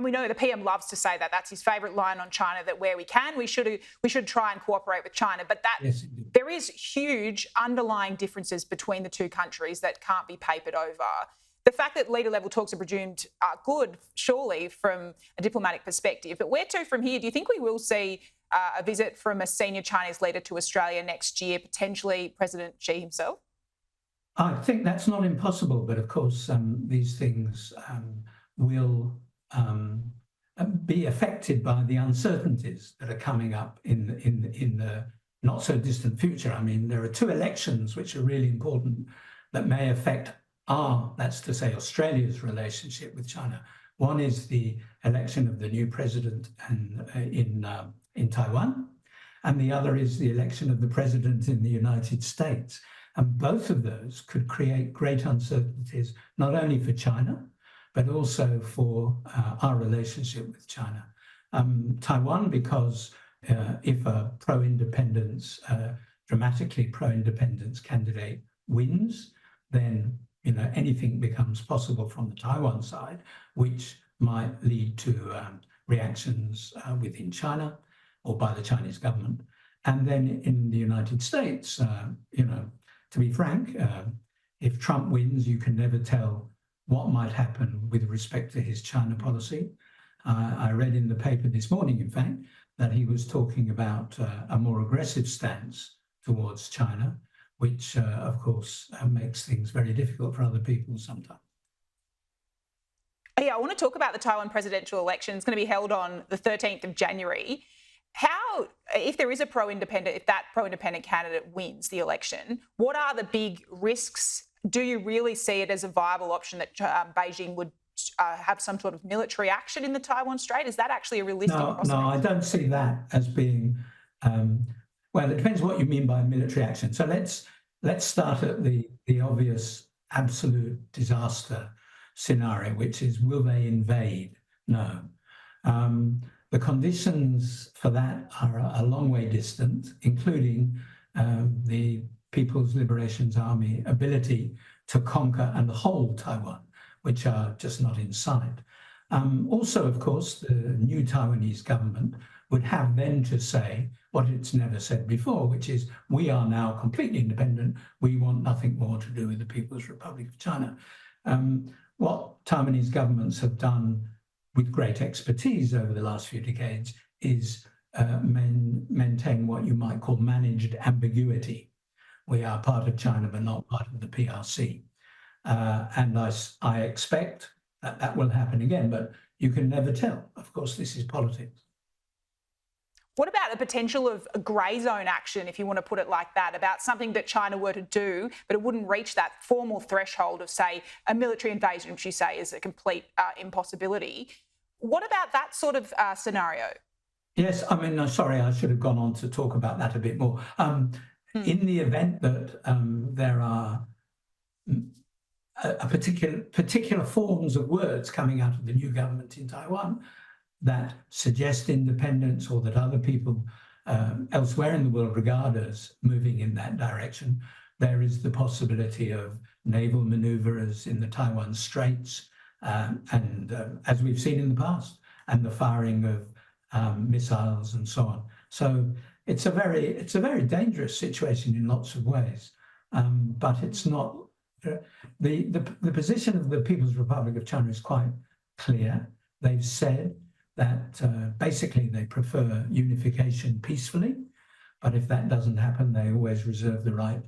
And we know the PM loves to say that. That's his favourite line on China, that where we can, we should try and cooperate with China. But that Yes, there is huge underlying differences between the two countries that can't be papered over. The fact that leader-level talks are presumed good, surely, from a diplomatic perspective. But where to from here? Do you think we will see a visit from a senior Chinese leader to Australia next year, potentially President Xi himself? I think that's not impossible, but of course these things will be affected by the uncertainties that are coming up in the not so distant future. I mean, there are two elections which are really important that may affect that's to say Australia's relationship with China. One is the election of the new president in Taiwan, and the other is the election of the president in the United States. And both of those could create great uncertainties, not only for China, but also for our relationship with China. Taiwan, because if a pro-independence, dramatically pro-independence candidate wins, then anything becomes possible from the Taiwan side, which might lead to reactions within China or by the Chinese government. And then in the United States, to be frank, if Trump wins, you can never tell what might happen with respect to his China policy. I read in the paper this morning, in fact, that he was talking about a more aggressive stance towards China, which, of course, makes things very difficult for other people sometimes. Yeah, I want to talk about the Taiwan presidential election. It's going to be held on the 13th of January. How, if there is if that pro-independent candidate wins the election, what are the big risks? Do you really see it as a viable option that Beijing would have some sort of military action in the Taiwan Strait? Is that actually a realistic prospect? No, I don't see that as being, well, it depends what you mean by military action. So let's start at the obvious absolute disaster scenario, which is, will they invade? No. The conditions for that are a long way distant, including the People's Liberation Army ability to conquer and hold Taiwan, which are just not in sight. Also, of course, the new Taiwanese government would have then to say what it's never said before, which is, we are now completely independent. We want nothing more to do with the People's Republic of China. What Taiwanese governments have done with great expertise over the last few decades is maintain what you might call managed ambiguity. We are part of China, but not part of the PRC. And I expect that will happen again, but you can never tell. Of course, this is politics. What about the potential of a grey zone action, if you want to put it like that, about something that China were to do, but it wouldn't reach that formal threshold of, say, a military invasion, which you say is a complete impossibility? What about that sort of scenario? Yes, I mean, sorry, I should have gone on to talk about that a bit more. In the event that there are particular forms of words coming out of the new government in Taiwan that suggest independence, or that other people elsewhere in the world regard as moving in that direction, there is the possibility of naval manoeuvres in the Taiwan Straits, and as we've seen in the past, and the firing of missiles and so on. So it's a very dangerous situation in lots of ways, but it's not. The position of the People's Republic of China is quite clear. They've said that basically they prefer unification peacefully, but if that doesn't happen, they always reserve the right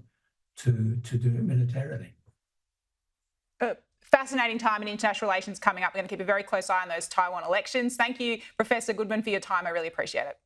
to do it militarily. Fascinating time in international relations coming up. We're going to keep a very close eye on those Taiwan elections. Thank you, Professor Goodman, for your time. I really appreciate it.